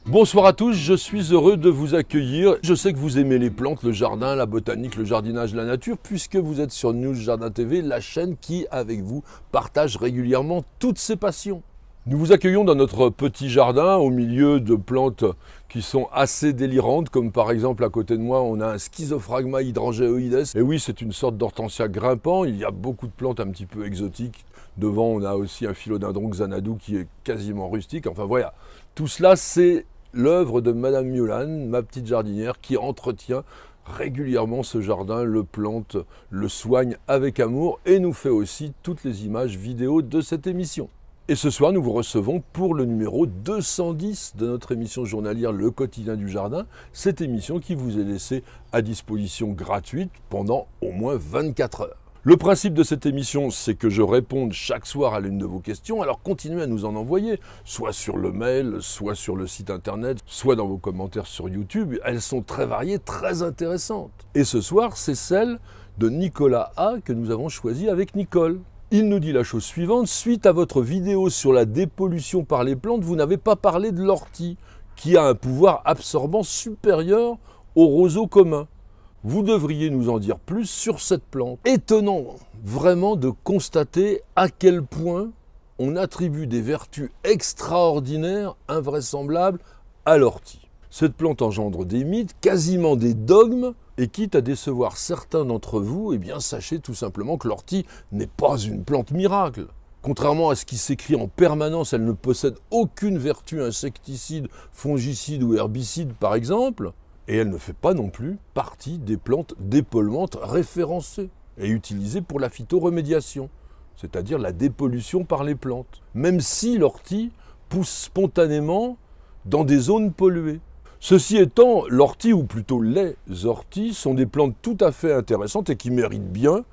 Bonsoir à tous, je suis heureux de vous accueillir. Je sais que vous aimez les plantes, le jardin, la botanique, le jardinage, la nature, puisque vous êtes sur News Jardin TV, la chaîne qui, avec vous, partage régulièrement toutes ses passions. Nous vous accueillons dans notre petit jardin, au milieu de plantes qui sont assez délirantes, comme par exemple à côté de moi, on a un Schizophragma hydrangéoides. Et oui, c'est une sorte d'hortensia grimpant, il y a beaucoup de plantes un petit peu exotiques. Devant, on a aussi un philodendron Xanadu qui est quasiment rustique. Enfin voilà, tout cela, c'est l'œuvre de Madame Miolan, ma petite jardinière, qui entretient régulièrement ce jardin, le plante, le soigne avec amour et nous fait aussi toutes les images vidéo de cette émission. Et ce soir, nous vous recevons pour le numéro 210 de notre émission journalière Le Quotidien du Jardin, cette émission qui vous est laissée à disposition gratuite pendant au moins 24 heures. Le principe de cette émission, c'est que je réponde chaque soir à l'une de vos questions, alors continuez à nous en envoyer, soit sur le mail, soit sur le site internet, soit dans vos commentaires sur YouTube. Elles sont très variées, très intéressantes. Et ce soir, c'est celle de Nicolas A que nous avons choisie avec Nicole. Il nous dit la chose suivante: suite à votre vidéo sur la dépollution par les plantes, vous n'avez pas parlé de l'ortie, qui a un pouvoir absorbant supérieur au roseau commun. Vous devriez nous en dire plus sur cette plante. Étonnant vraiment de constater à quel point on attribue des vertus extraordinaires, invraisemblables à l'ortie. Cette plante engendre des mythes, quasiment des dogmes, et quitte à décevoir certains d'entre vous, eh bien sachez tout simplement que l'ortie n'est pas une plante miracle. Contrairement à ce qui s'écrit en permanence, elle ne possède aucune vertu insecticide, fongicide ou herbicide par exemple. Et elle ne fait pas non plus partie des plantes dépolluantes référencées et utilisées pour la phytoremédiation, c'est-à-dire la dépollution par les plantes, même si l'ortie pousse spontanément dans des zones polluées. Ceci étant, l'ortie, ou plutôt les orties, sont des plantes tout à fait intéressantes et qui méritent bien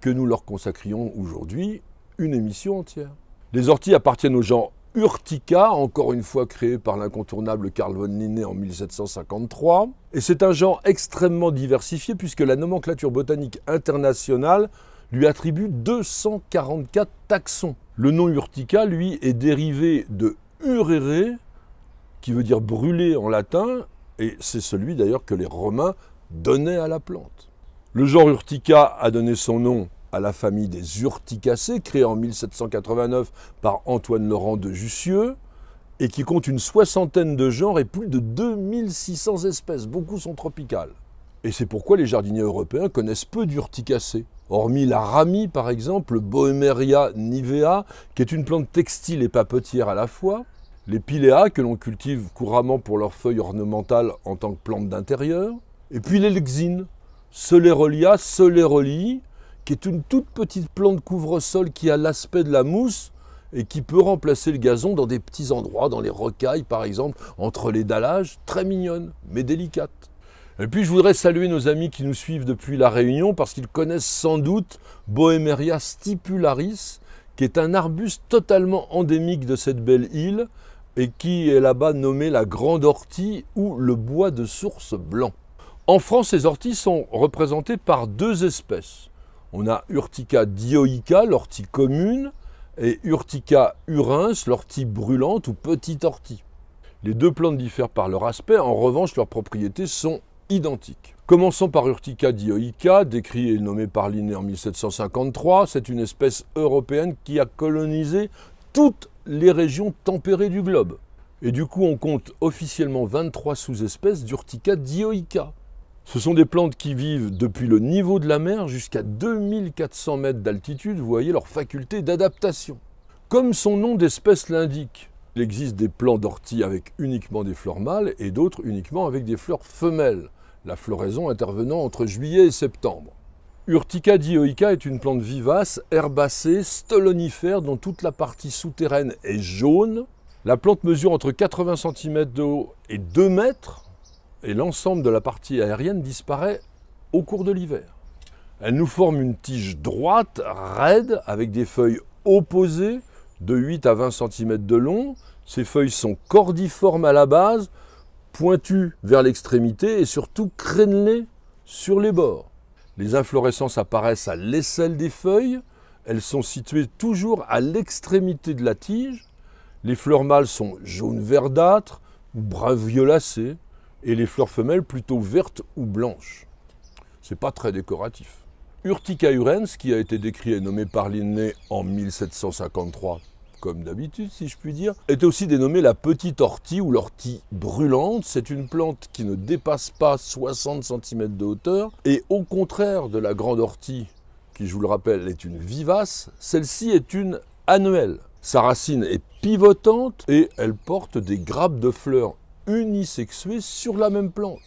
que nous leur consacrions aujourd'hui une émission entière. Les orties appartiennent au genre Urtica, encore une fois créé par l'incontournable Carl von Linné en 1753. Et c'est un genre extrêmement diversifié puisque la nomenclature botanique internationale lui attribue 244 taxons. Le nom Urtica, lui, est dérivé de urere, qui veut dire brûler en latin, et c'est celui d'ailleurs que les Romains donnaient à la plante. Le genre Urtica a donné son nom à la famille des Urticacées, créée en 1789 par Antoine Laurent de Jussieu, et qui compte une soixantaine de genres et plus de 2600 espèces, beaucoup sont tropicales. Et c'est pourquoi les jardiniers européens connaissent peu d'urticacées, hormis la ramie par exemple, Boehmeria nivea, qui est une plante textile et papetière à la fois, les piléas que l'on cultive couramment pour leurs feuilles ornementales en tant que plante d'intérieur, et puis les lexines, Solerolia solerolii, qui est une toute petite plante couvre-sol qui a l'aspect de la mousse et qui peut remplacer le gazon dans des petits endroits, dans les rocailles par exemple, entre les dallages, très mignonne, mais délicate. Et puis je voudrais saluer nos amis qui nous suivent depuis La Réunion parce qu'ils connaissent sans doute Boehmeria stipularis, qui est un arbuste totalement endémique de cette belle île et qui est là-bas nommé la grande ortie ou le bois de source blanc. En France, les orties sont représentées par deux espèces. On a Urtica dioica, l'ortie commune, et Urtica urens, l'ortie brûlante ou petite ortie. Les deux plantes diffèrent par leur aspect, en revanche leurs propriétés sont identiques. Commençons par Urtica dioica, décrit et nommé par Linné en 1753. C'est une espèce européenne qui a colonisé toutes les régions tempérées du globe. Et du coup, on compte officiellement 23 sous-espèces d'Urtica dioica. Ce sont des plantes qui vivent depuis le niveau de la mer jusqu'à 2400 mètres d'altitude. Vous voyez leur faculté d'adaptation. Comme son nom d'espèce l'indique, il existe des plants d'ortie avec uniquement des fleurs mâles et d'autres uniquement avec des fleurs femelles, la floraison intervenant entre juillet et septembre. Urtica dioica est une plante vivace, herbacée, stolonifère dont toute la partie souterraine est jaune. La plante mesure entre 80 cm de haut et 2 mètres et l'ensemble de la partie aérienne disparaît au cours de l'hiver. Elle nous forme une tige droite, raide, avec des feuilles opposées de 8 à 20 cm de long. Ces feuilles sont cordiformes à la base, pointues vers l'extrémité et surtout crénelées sur les bords. Les inflorescences apparaissent à l'aisselle des feuilles. Elles sont situées toujours à l'extrémité de la tige. Les fleurs mâles sont jaune verdâtres ou brun violacé et les fleurs femelles plutôt vertes ou blanches. C'est pas très décoratif. Urtica urens, qui a été décrit et nommé par Linné en 1753, comme d'habitude si je puis dire, est aussi dénommée la petite ortie ou l'ortie brûlante. C'est une plante qui ne dépasse pas 60 cm de hauteur et au contraire de la grande ortie, qui je vous le rappelle est une vivace, celle-ci est une annuelle. Sa racine est pivotante et elle porte des grappes de fleurs unisexuées sur la même plante.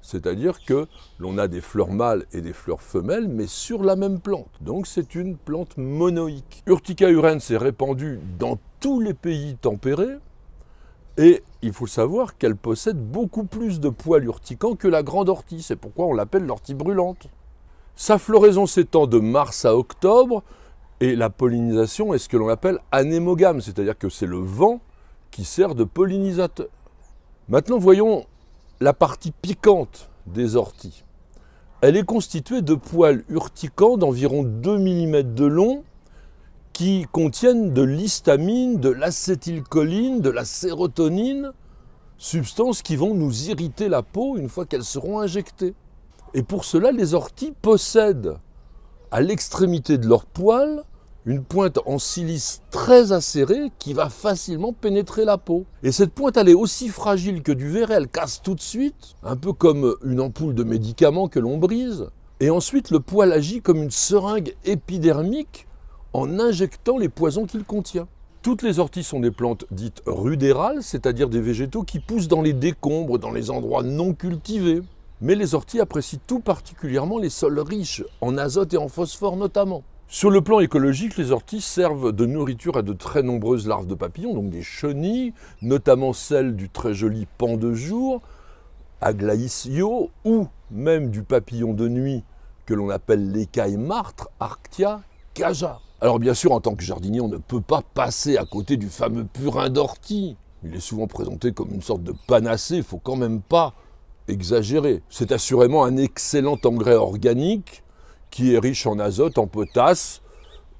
C'est-à-dire que l'on a des fleurs mâles et des fleurs femelles, mais sur la même plante. Donc c'est une plante monoïque. Urtica urens est répandue dans tous les pays tempérés, et il faut savoir qu'elle possède beaucoup plus de poils urticants que la grande ortie. C'est pourquoi on l'appelle l'ortie brûlante. Sa floraison s'étend de mars à octobre, et la pollinisation est ce que l'on appelle anémogame, c'est-à-dire que c'est le vent qui sert de pollinisateur. Maintenant, voyons la partie piquante des orties. Elle est constituée de poils urticants d'environ 2 mm de long qui contiennent de l'histamine, de l'acétylcholine, de la sérotonine, substances qui vont nous irriter la peau une fois qu'elles seront injectées. Et pour cela, les orties possèdent à l'extrémité de leurs poils une pointe en silice très acérée qui va facilement pénétrer la peau. Et cette pointe, elle est aussi fragile que du verre, elle casse tout de suite, un peu comme une ampoule de médicaments que l'on brise. Et ensuite, le poil agit comme une seringue épidermique en injectant les poisons qu'il contient. Toutes les orties sont des plantes dites rudérales, c'est-à-dire des végétaux qui poussent dans les décombres, dans les endroits non cultivés. Mais les orties apprécient tout particulièrement les sols riches en azote et en phosphore notamment. Sur le plan écologique, les orties servent de nourriture à de très nombreuses larves de papillons, donc des chenilles, notamment celles du très joli paon de jour, Aglaïsio, ou même du papillon de nuit que l'on appelle l'écaille martre, Arctia caja. Alors bien sûr, en tant que jardinier, on ne peut pas passer à côté du fameux purin d'ortie. Il est souvent présenté comme une sorte de panacée, il ne faut quand même pas exagéré. C'est assurément un excellent engrais organique qui est riche en azote, en potasse,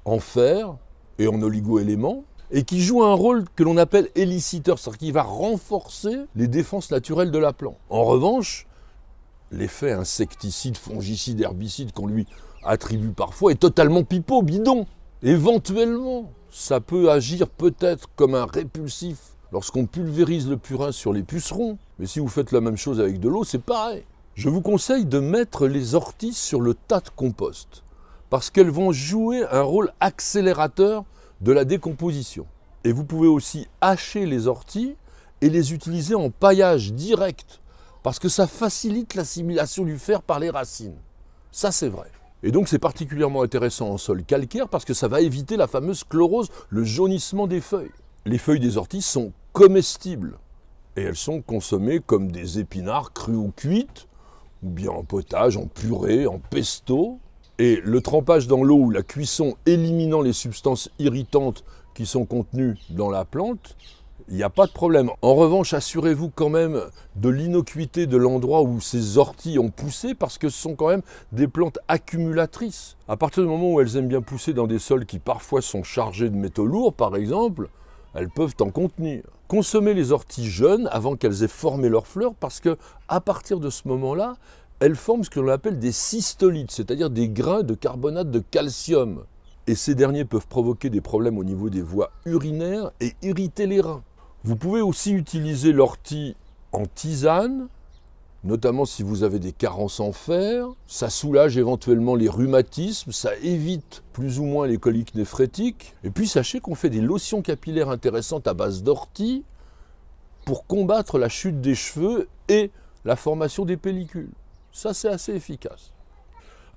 en fer et en oligo-éléments et qui joue un rôle que l'on appelle éliciteur, c'est-à-dire qu'il va renforcer les défenses naturelles de la plante. En revanche, l'effet insecticide, fongicide, herbicide qu'on lui attribue parfois est totalement pipeau, bidon. Éventuellement, ça peut agir peut-être comme un répulsif lorsqu'on pulvérise le purin sur les pucerons, mais si vous faites la même chose avec de l'eau, c'est pareil. Je vous conseille de mettre les orties sur le tas de compost, parce qu'elles vont jouer un rôle accélérateur de la décomposition. Et vous pouvez aussi hacher les orties et les utiliser en paillage direct, parce que ça facilite l'assimilation du fer par les racines. Ça, c'est vrai. Et donc, c'est particulièrement intéressant en sol calcaire, parce que ça va éviter la fameuse chlorose, le jaunissement des feuilles. Les feuilles des orties sont comestibles et elles sont consommées comme des épinards crus ou cuites, ou bien en potage, en purée, en pesto. Et le trempage dans l'eau ou la cuisson éliminant les substances irritantes qui sont contenues dans la plante, il n'y a pas de problème. En revanche, assurez-vous quand même de l'innocuité de l'endroit où ces orties ont poussé, parce que ce sont quand même des plantes accumulatrices. À partir du moment où elles aiment bien pousser dans des sols qui parfois sont chargés de métaux lourds, par exemple, elles peuvent en contenir. Consommez les orties jeunes avant qu'elles aient formé leurs fleurs, parce que à partir de ce moment-là, elles forment ce que l'on appelle des cystolithes, c'est-à-dire des grains de carbonate de calcium. Et ces derniers peuvent provoquer des problèmes au niveau des voies urinaires et irriter les reins. Vous pouvez aussi utiliser l'ortie en tisane, notamment si vous avez des carences en fer. Ça soulage éventuellement les rhumatismes, ça évite plus ou moins les coliques néphrétiques. Et puis sachez qu'on fait des lotions capillaires intéressantes à base d'ortie pour combattre la chute des cheveux et la formation des pellicules. Ça, c'est assez efficace.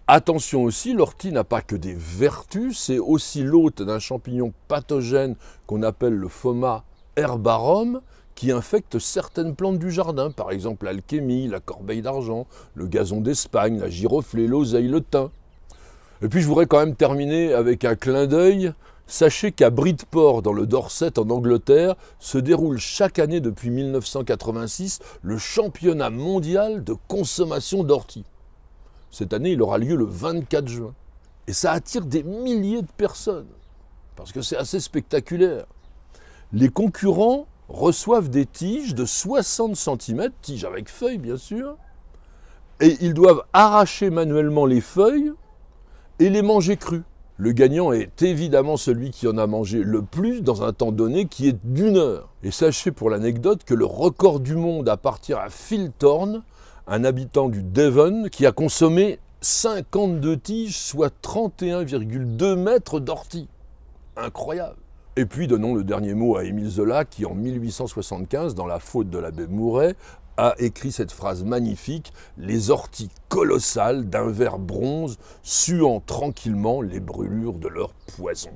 Attention aussi, l'ortie n'a pas que des vertus, c'est aussi l'hôte d'un champignon pathogène qu'on appelle le Phoma herbarum, qui infecte certaines plantes du jardin, par exemple l'alchémie, la corbeille d'argent, le gazon d'Espagne, la giroflée, l'oseille, le thym. Et puis je voudrais quand même terminer avec un clin d'œil. Sachez qu'à Bridport, dans le Dorset, en Angleterre, se déroule chaque année depuis 1986 le championnat mondial de consommation d'ortie. Cette année, il aura lieu le 24 juin. Et ça attire des milliers de personnes, parce que c'est assez spectaculaire. Les concurrents reçoivent des tiges de 60 cm, tiges avec feuilles bien sûr, et ils doivent arracher manuellement les feuilles et les manger crues. Le gagnant est évidemment celui qui en a mangé le plus dans un temps donné qui est d'1 heure. Et sachez pour l'anecdote que le record du monde appartient à Phil Thorne, un habitant du Devon qui a consommé 52 tiges, soit 31,2 mètres d'ortie. Incroyable. Et puis donnons le dernier mot à Émile Zola qui en 1875, dans La Faute de l'abbé Mouret, a écrit cette phrase magnifique « Les orties colossales d'un ver bronze, suant tranquillement les brûlures de leur poison ».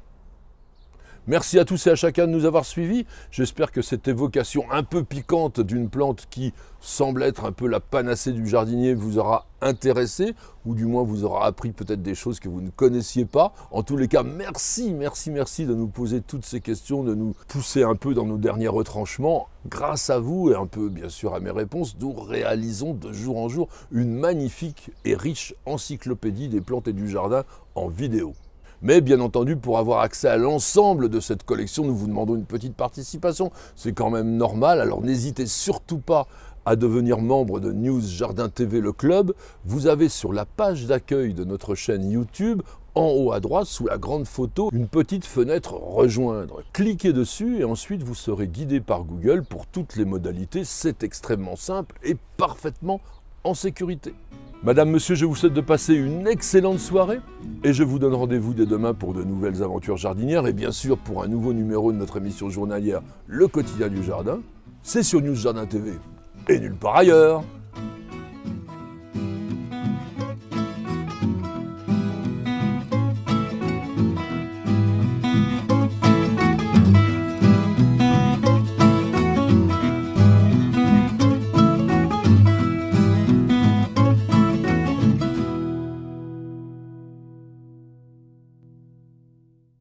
Merci à tous et à chacun de nous avoir suivis. J'espère que cette évocation un peu piquante d'une plante qui semble être un peu la panacée du jardinier vous aura intéressé, ou du moins vous aura appris peut-être des choses que vous ne connaissiez pas. En tous les cas, merci de nous poser toutes ces questions, de nous pousser un peu dans nos derniers retranchements. Grâce à vous et un peu bien sûr à mes réponses, nous réalisons de jour en jour une magnifique et riche encyclopédie des plantes et du jardin en vidéo. Mais bien entendu, pour avoir accès à l'ensemble de cette collection, nous vous demandons une petite participation. C'est quand même normal, alors n'hésitez surtout pas à devenir membre de News Jardin TV Le Club. Vous avez sur la page d'accueil de notre chaîne YouTube, en haut à droite, sous la grande photo, une petite fenêtre Rejoindre. Cliquez dessus et ensuite vous serez guidé par Google pour toutes les modalités. C'est extrêmement simple et parfaitement en sécurité. Madame, monsieur, je vous souhaite de passer une excellente soirée et je vous donne rendez-vous dès demain pour de nouvelles aventures jardinières et bien sûr pour un nouveau numéro de notre émission journalière Le Quotidien du Jardin. C'est sur News Jardin TV et nulle part ailleurs.